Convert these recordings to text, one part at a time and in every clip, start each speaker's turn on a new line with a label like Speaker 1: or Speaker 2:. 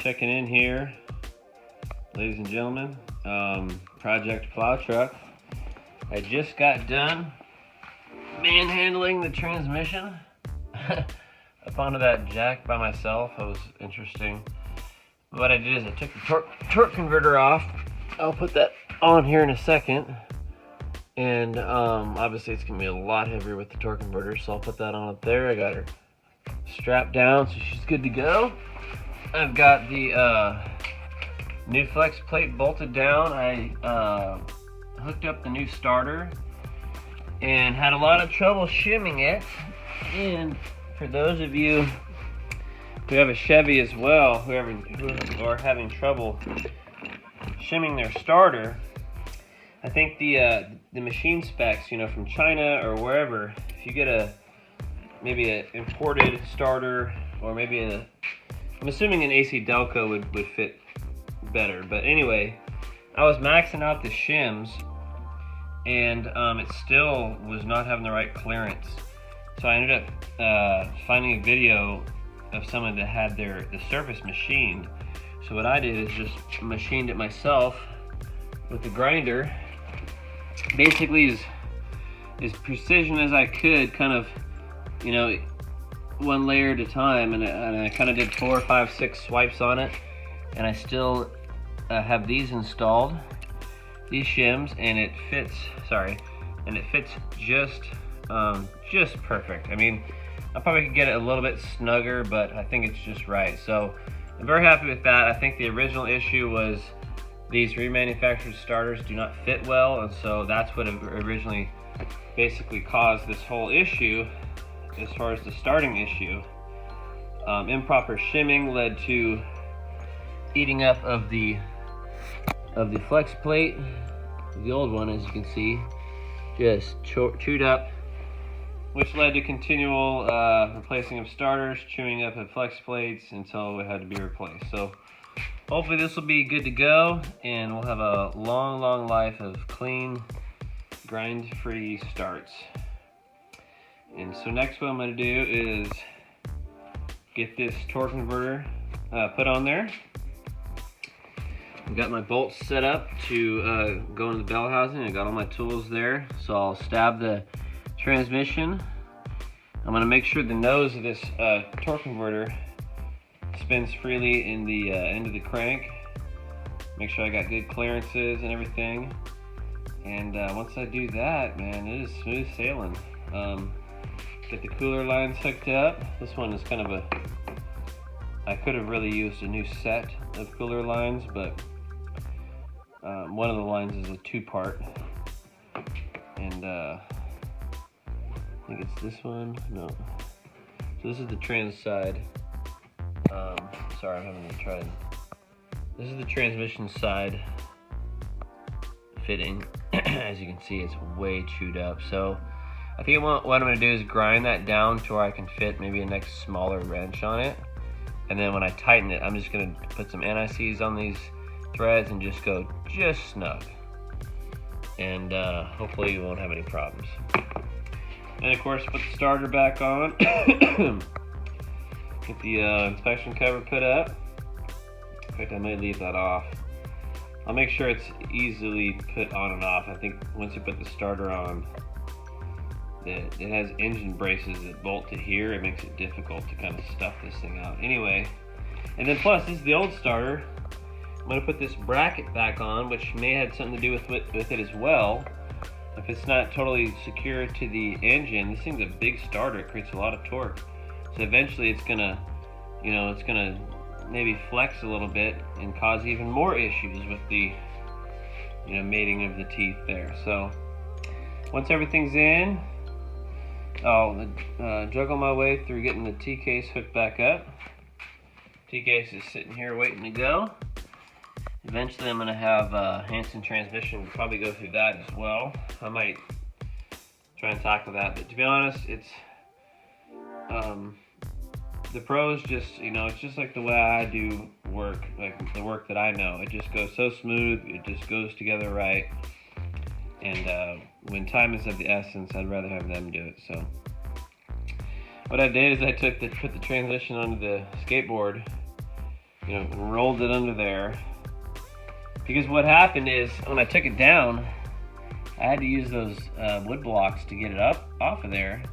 Speaker 1: Checking in here, ladies and gentlemen. Project Plow truck. I just got done manhandling the transmission up onto that jack by myself. It was interesting. What I did is I took the torque converter off. I'll put that on here in a second. And obviously it's gonna be a lot heavier with the torque converter, so I'll put that on up there. I got her strapped down, so she's good to go. I've got the new flex plate bolted down. I hooked up the new starter and had a lot of trouble shimming it. And for those of you who have a Chevy as well, who are having trouble shimming their starter, I think the machine specs, from China or wherever, if you get maybe an imported starter, or maybe I'm assuming an AC Delco would fit better. But anyway, I was maxing out the shims, and it still was not having the right clearance. So I ended up finding a video of someone that had the surface machined. So what I did is just machined it myself with the grinder, basically as precision as I could, kind of, one layer at a time, and I kind of did 4, 5, 6 swipes on it, and I still have these installed, these shims, and it fits. Just perfect. I mean, I probably could get it a little bit snugger, but I think it's just right. So I'm very happy with that. I think the original issue was these remanufactured starters do not fit well, and so that's what originally basically caused this whole issue. As far as the starting issue, improper shimming led to eating up of the flex plate, the old one, as you can see, just chewed up, which led to continual replacing of starters, chewing up of flex plates until it had to be replaced. So hopefully this will be good to go, and we'll have a long life of clean, grind-free starts. And so next what I'm going to do is get this torque converter put on there. I've got my bolts set up to go into the bell housing. I got all my tools there. So I'll stab the transmission. I'm going to make sure the nose of this torque converter spins freely in the end of the crank. Make sure I got good clearances and everything. And once I do that, man, it is smooth sailing. Get the cooler lines hooked up. This one is kind of I could have really used a new set of cooler lines, but one of the lines is a 2-part, and I think it's this one. No, so this is the trans side. Sorry, I'm having to try. This is the transmission side fitting. As you can see, it's way chewed up. So I think what I'm going to do is grind that down to where I can fit maybe a next smaller wrench on it. And then when I tighten it, I'm just going to put some anti-seize on these threads and just go snug. And hopefully you won't have any problems. And of course, put the starter back on. Get the inspection cover put up. In fact, I may leave that off. I'll make sure it's easily put on and off. I think once you put the starter on, it has engine braces that bolt to here. It makes it difficult to kind of stuff this thing out. Anyway, and then plus, this is the old starter. I'm going to put this bracket back on, which may have something to do with it as well. If it's not totally secure to the engine, this thing's a big starter. It creates a lot of torque. So eventually it's going to, maybe flex a little bit and cause even more issues with the, mating of the teeth there. So once everything's in, I'll juggle my way through getting the T-case hooked back up. T-case is sitting here waiting to go. Eventually I'm going to have Hanson transmission probably go through that as well. I might try and tackle that, but to be honest, it's the pros just, it's just like the way I do work, like the work that I know. It just goes so smooth, it just goes together right. And when time is of the essence, I'd rather have them do it. So what I did is I put the transmission onto the skateboard you know, and rolled it under there. Because what happened is when I took it down, I had to use those wood blocks to get it up off of there.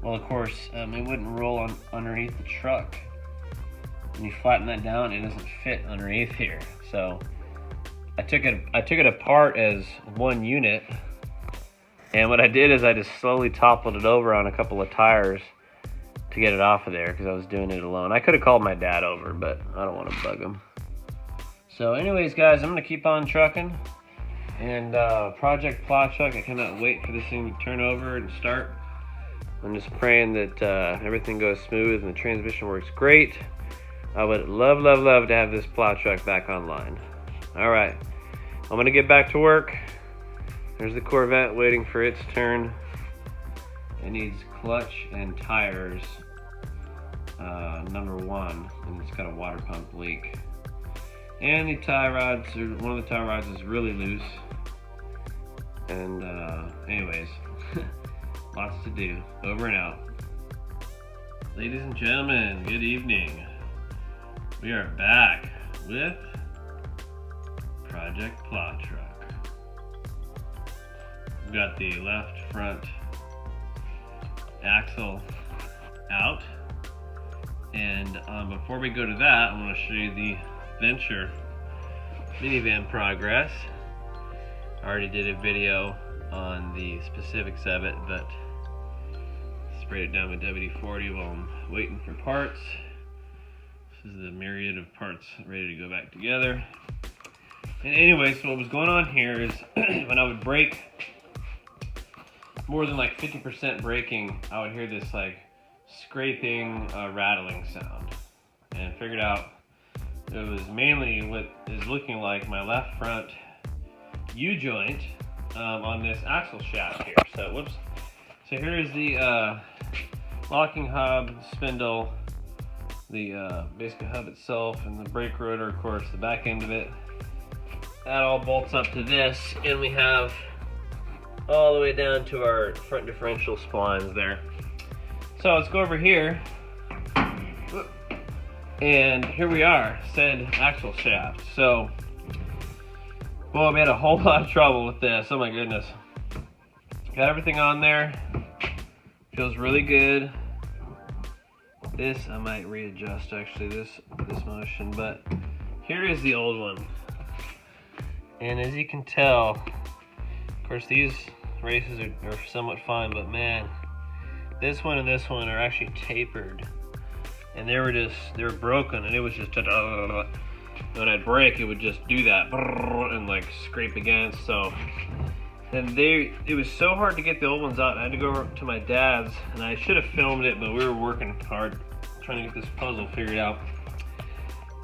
Speaker 1: Well, of course, it wouldn't roll underneath the truck. When you flatten that down, it doesn't fit underneath here. So I took it apart as one unit, and what I did is I just slowly toppled it over on a couple of tires to get it off of there because I was doing it alone. I could have called my dad over, but I don't want to bug him. So anyways, guys, I'm going to keep on trucking. And Project Plow Truck, I cannot wait for this thing to turn over and start. I'm just praying that everything goes smooth and the transmission works great. I would love, love, love to have this plow truck back online. All right, I'm going to get back to work. There's the Corvette waiting for its turn. It needs clutch and tires, number 1, and it's got a water pump leak. And the tie rods, one of the tie rods is really loose. And anyways, lots to do. Over and out. Ladies and gentlemen, good evening. We are back with Project Plow Truck. We've got the left front axle out. And before we go to that, I want to show you the Venture minivan progress. I already did a video on the specifics of it, but sprayed it down with WD-40 while I'm waiting for parts. This is the myriad of parts ready to go back together. And anyway, so what was going on here is when I would brake more than like 50% braking, I would hear this like scraping, rattling sound, and figured out it was mainly what is looking like my left front U-joint on this axle shaft here. So whoops. So here is the locking hub, spindle, the basic hub itself, and the brake rotor, of course, the back end of it. That all bolts up to this, and we have all the way down to our front differential splines there. So let's go over here. And here we are, said axle shaft. So, boy, we had a whole lot of trouble with this. Oh my goodness. Got everything on there. Feels really good. This, I might readjust actually, this motion, but here is the old one. And as you can tell, of course these races are somewhat fine, but man, this one and this one are actually tapered. And they were broken, and it was just, when I'd brake, it would just do that, and like scrape against, so. And it was so hard to get the old ones out. I had to go over to my dad's, and I should have filmed it, but we were working hard trying to get this puzzle figured out.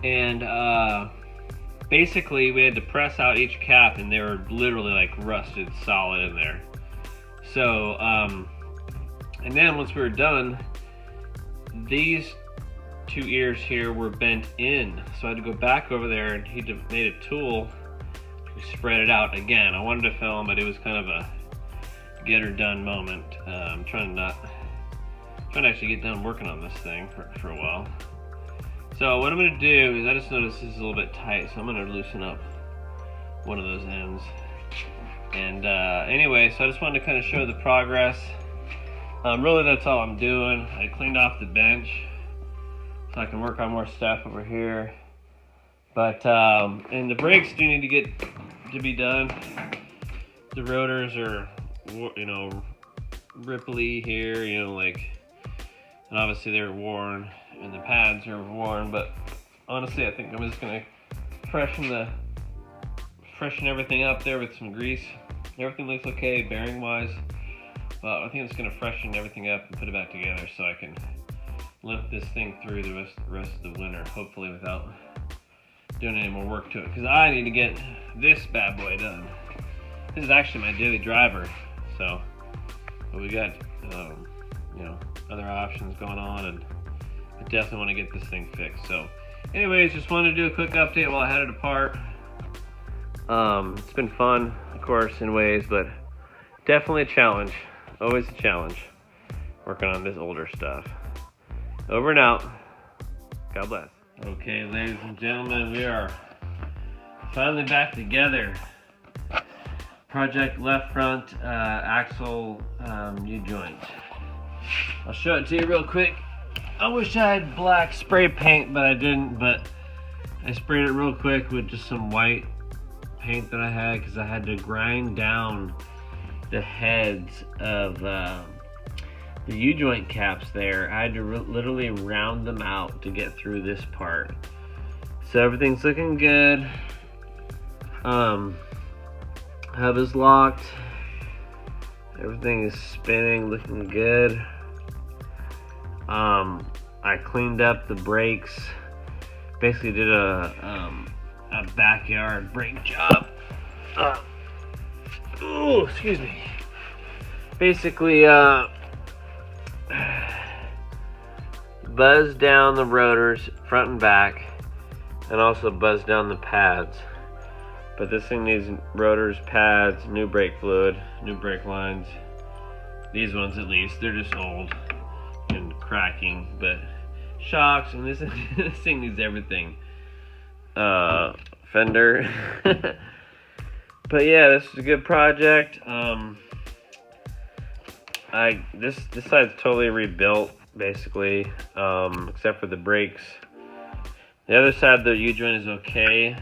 Speaker 1: And basically, we had to press out each cap, and they were literally like rusted solid in there. So, and then once we were done, these two ears here were bent in, so I had to go back over there, and he made a tool to spread it out again. I wanted to film, but it was kind of a get her done moment. I'm trying to actually get done working on this thing for a while. So what I'm going to do is, I just noticed this is a little bit tight, so I'm going to loosen up one of those ends. And anyway, so I just wanted to kind of show the progress. Really, that's all I'm doing. I cleaned off the bench so I can work on more stuff over here. But and the brakes do need to be done. The rotors are, you know, ripply here, you know, like, and obviously they're worn, and the pads are worn. But honestly, I think I'm just gonna freshen everything up there with some grease. Everything looks okay bearing wise, but I think I'm just gonna freshen everything up and put it back together so I can limp this thing through the rest of the winter, hopefully without doing any more work to it, because I need to get this bad boy done. This is actually my daily driver, so, but we got you know, other options going on, and I definitely want to get this thing fixed. So anyways, just wanted to do a quick update while I had it apart. It's been fun, of course, in ways, but definitely a challenge. Always a challenge working on this older stuff. Over and out. God bless. Okay, ladies and gentlemen, we are finally back together. Project left front axle U-joint. I'll show it to you real quick. I wish I had black spray paint, but I didn't. But I sprayed it real quick with just some white paint that I had because I had to grind down the heads of the U-joint caps there. I had to literally round them out to get through this part. So everything's looking good. Hub is locked. Everything is spinning, looking good. I cleaned up the brakes. Basically did a backyard brake job. Ooh, excuse me. Basically, buzzed down the rotors front and back, and also buzzed down the pads. But this thing needs rotors, pads, new brake fluid, new brake lines. These ones at least, they're just old and cracking, but shocks, and this thing needs everything. Fender. But yeah, this is a good project. This side's totally rebuilt, basically, except for the brakes. The other side, the U-joint is okay.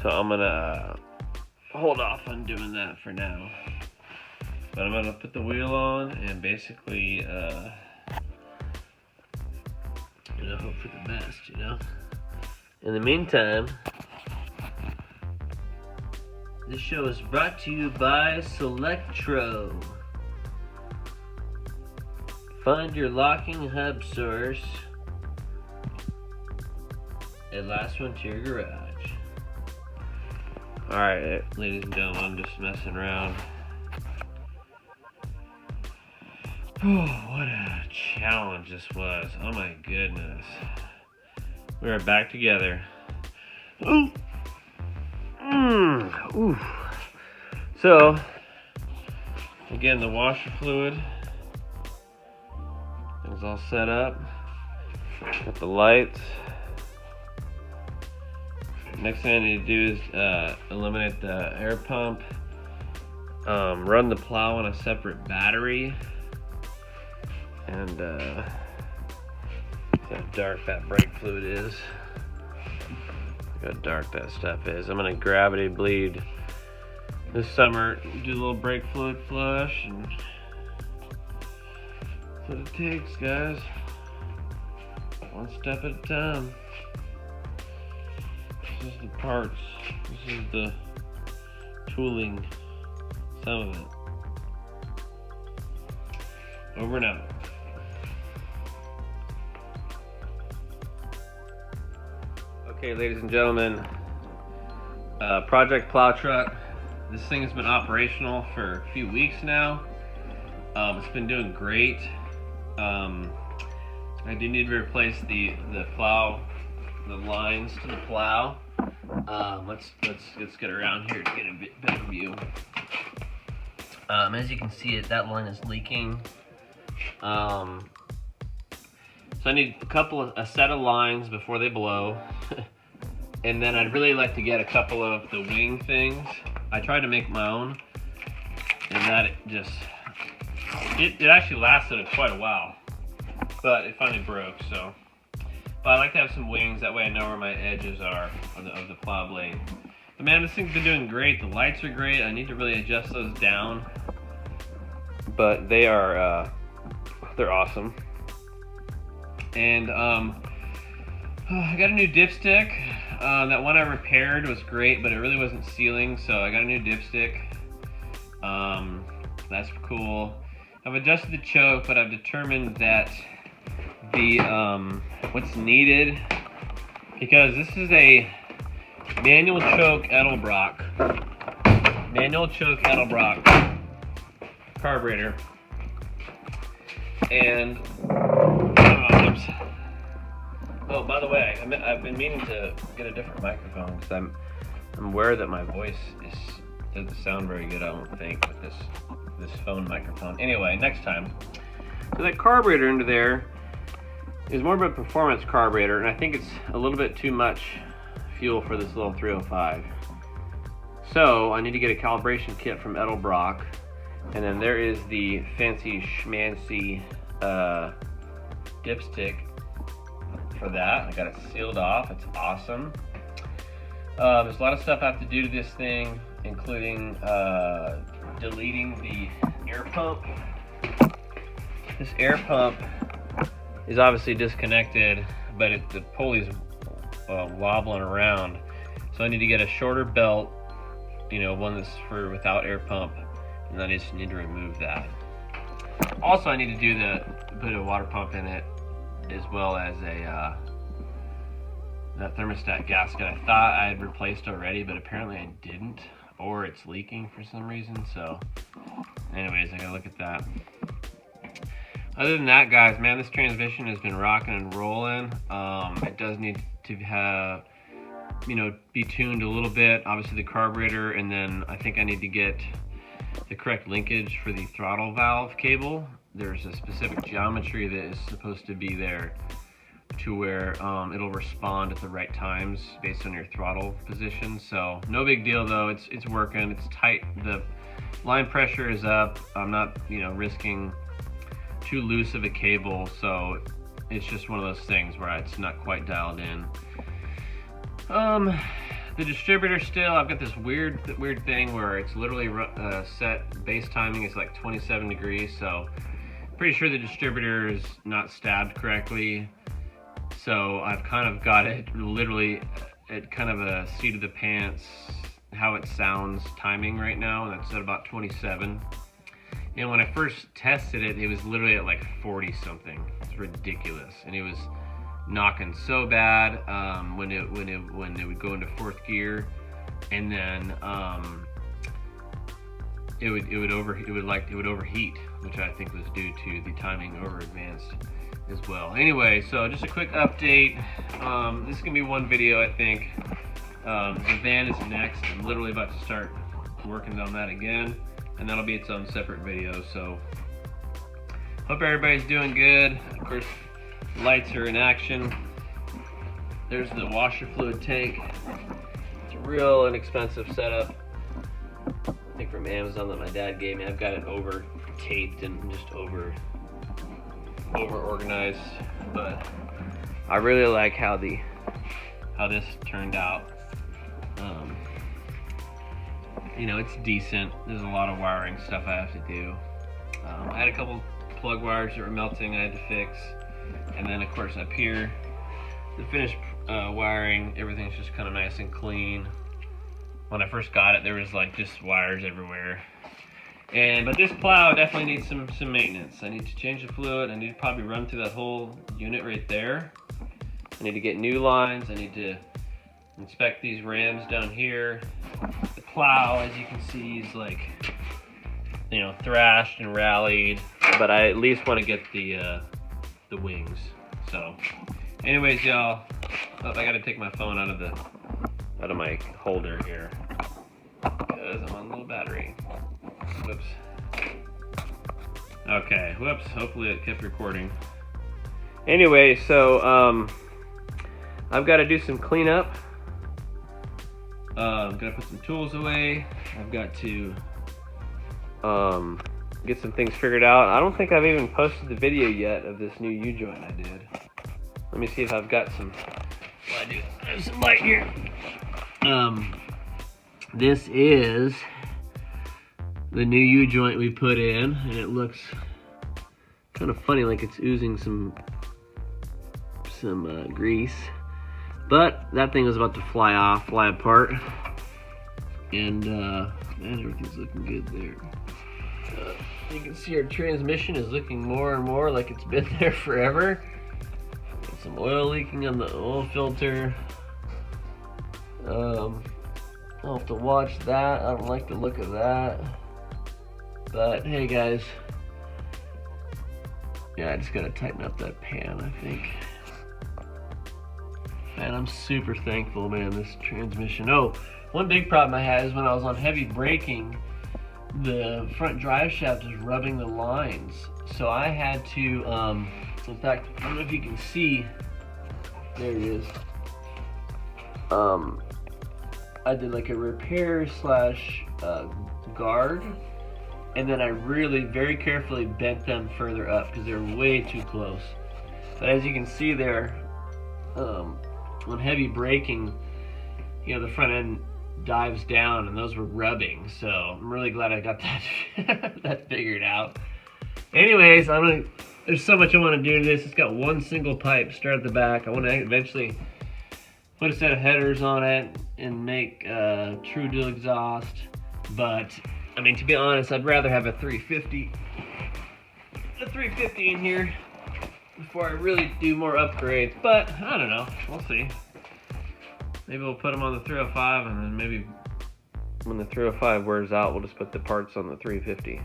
Speaker 1: So I'm gonna hold off on doing that for now. But I'm gonna put the wheel on and basically, hope for the best, In the meantime, this show is brought to you by Selectro. Find your locking hub source and last one to your garage. Alright, ladies and gentlemen, I'm just messing around. Oh, what a challenge this was. Oh my goodness. We are back together. Ooh. Ooh. So, again, the washer fluid is all set up. Got the lights. Next thing I need to do is eliminate the air pump, run the plow on a separate battery, and see how dark that brake fluid is. Look how dark that stuff is. I'm gonna gravity bleed this summer, do a little brake fluid flush, and that's what it takes, guys. One step at a time. This is the parts. This is the tooling. Some of it. Over and out. Okay, ladies and gentlemen. Project Plow Truck. This thing has been operational for a few weeks now. It's been doing great. I do need to replace the plow, the lines to the plow. Let's get around here to get a bit better view. As you can see, that line is leaking. So I need a set of lines before they blow, and then I'd really like to get a couple of the wing things. I tried to make my own, and that it actually lasted quite a while, but it finally broke. So. But I like to have some wings, that way I know where my edges are of the plow blade. But man, this thing's been doing great. The lights are great. I need to really adjust those down. But they are, they're awesome. And I got a new dipstick. That one I repaired was great, but it really wasn't sealing, so I got a new dipstick. That's cool. I've adjusted the choke, but I've determined that what's needed, because this is a manual choke Edelbrock carburetor, and oh, by the way, I've been meaning to get a different microphone because I'm aware that my voice doesn't sound very good, I don't think, with this phone microphone. Anyway, next time. So that carburetor into there is more of a performance carburetor, and I think it's a little bit too much fuel for this little 305. So I need to get a calibration kit from Edelbrock, and then there is the fancy schmancy dipstick for that. I got it sealed off. It's awesome. There's a lot of stuff I have to do to this thing, including deleting the air pump. This air pump is obviously disconnected, but the pulley's wobbling around. So I need to get a shorter belt, one that's for without air pump, and then I just need to remove that. Also, I need to put a water pump in it, as well as that thermostat gasket. I thought I had replaced already, but apparently I didn't, or it's leaking for some reason. So anyways, I gotta look at that. Other than that, guys, man, this transmission has been rocking and rolling. It does need to have, be tuned a little bit. Obviously the carburetor, and then I think I need to get the correct linkage for the throttle valve cable. There's a specific geometry that is supposed to be there to where it'll respond at the right times based on your throttle position. So no big deal though, it's working, it's tight, the line pressure is up. I'm not, risking too loose of a cable, so it's just one of those things where it's not quite dialed in. The distributor still, I've got this weird thing where it's literally set base timing is like 27 degrees, so pretty sure the distributor is not stabbed correctly. So I've kind of got it literally at kind of a seat of the pants, how it sounds timing right now, and it's at about 27. And when I first tested it, it was literally at like 40 something. It's ridiculous, and it was knocking so bad when it would go into fourth gear, and then it would overheat, which I think was due to the timing over advanced as well. Anyway, so just a quick update. This is gonna be one video, I think. The van is next. I'm literally about to start working on that again, and that'll be its own separate video. So hope everybody's doing good. Of course, lights are in action. There's the washer fluid tank. It's a real inexpensive setup, I think from Amazon, that my dad gave me. I've got it over taped and just over organized, but I really like how this turned out. It's decent. There's a lot of wiring stuff I have to do. I had a couple plug wires that were melting I had to fix, and then of course up here, the finished wiring, everything's just kind of nice and clean. When I first got it, there was like just wires everywhere. But this plow definitely needs some maintenance. I need to change the fluid. I need to probably run through that whole unit right there. I need to get new lines. I need to inspect these rams down here. The plow, as you can see, is like, thrashed and rallied, but I at least want to get the wings. So anyways, y'all, I gotta take my phone out of my holder here because I'm on low battery. Whoops. Okay, whoops, hopefully it kept recording. Anyway, so I've got to do some cleanup. I'm gonna put some tools away. I've got to get some things figured out. I don't think I've even posted the video yet of this new U-joint I did. Let me see if I've got some. Well, I do have some light here. This is the new U-joint we put in, and it looks kind of funny, like it's oozing some grease. But that thing was about to fly apart, and man, everything's looking good there. You can see our transmission is looking more and more like it's been there forever. Got some oil leaking on the oil filter. I'll have to watch that. I don't like the look of that. But hey guys, yeah, I just gotta tighten up that pan, I think. Man, I'm super thankful, man, this transmission. Oh, one big problem I had is when I was on heavy braking, the front drive shaft is rubbing the lines. So I had to In fact, I don't know if you can see. There it is. I did like a repair slash guard, and then I really very carefully bent them further up because they're way too close. But as you can see there, on heavy braking, you know, the front end dives down and those were rubbing, so I'm really glad I got that that figured out. Anyways, there's so much I want to do to this. It's got one single pipe, start at the back. I want to eventually put a set of headers on it and make true dual exhaust. But I mean, to be honest, I'd rather have a 350 in here before I really do more upgrades. But I don't know, we'll see. Maybe we'll put them on the 305, and then maybe when the 305 wears out, we'll just put the parts on the 350.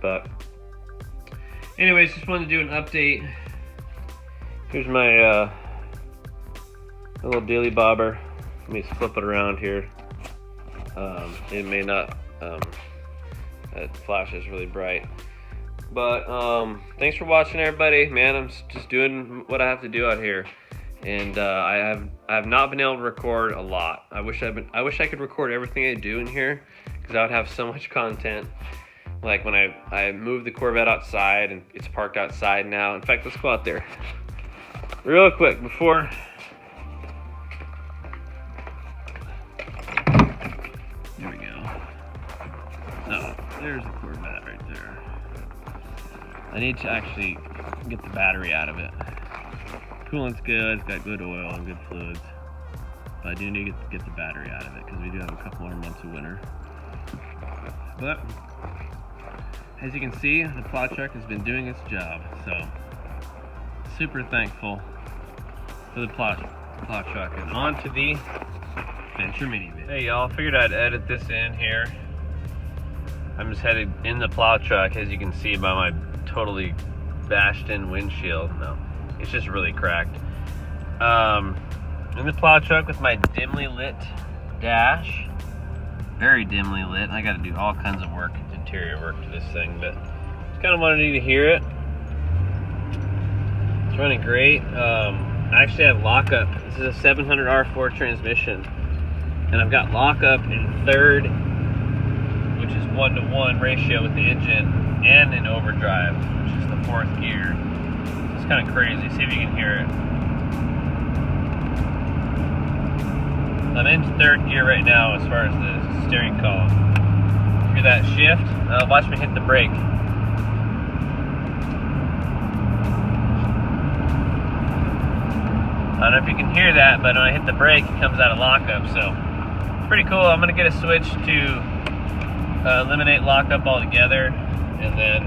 Speaker 1: But anyways, just wanted to do an update. Here's my little daily bobber. Let me flip it around here. It may not, that flash is really bright. But thanks for watching, everybody. Man, I'm just doing what I have to do out here. And I have not been able to record a lot. I wish I could record everything I do in here, because I would have so much content. Like when I moved the Corvette outside, and it's parked outside now. In fact, let's go out there real quick before. There we go. Oh, there's the Corvette right there. I need to actually get the battery out of it. Coolant's good, it's got good oil and good fluids. But I do need to get the battery out of it, because we do have a couple more months of winter. But as you can see, the plow truck has been doing its job, so super thankful for the plow truck. And on to the Venture minivan. Hey y'all, figured I'd edit this in here. I'm just headed in the plow truck, as you can see by my totally bashed in windshield. No, it's just really cracked. In the plow truck with my dimly lit dash. Very dimly lit. I gotta do all kinds of work, interior work to this thing, but just kind of wanted you to hear it. It's running great. I actually have lockup. This is a 700 R4 transmission, and I've got lockup in third, which is 1-to-1 ratio with the engine, and in overdrive, which is the fourth gear. It's kind of crazy. See if you can hear it. I'm in third gear right now as far as the steering column. Hear that shift? Watch me hit the brake. I don't know if you can hear that, but when I hit the brake, it comes out of lockup, so it's pretty cool. I'm gonna get a switch to eliminate lockup altogether, and then,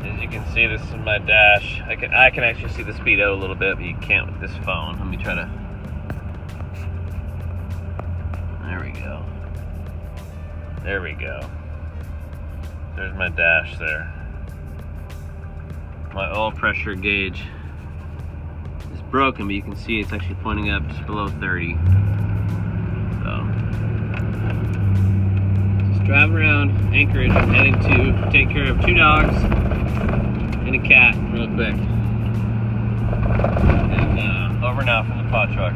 Speaker 1: as you can see, this is my dash. I can actually see the speedo a little bit, but you can't with this phone. Let me try to. There we go. There we go. There's my dash there. My oil pressure gauge is broken, but you can see it's actually pointing up just below 30. So, just driving around Anchorage. I'm heading to take care of 2 dogs and a cat real quick. And over now from the plow truck.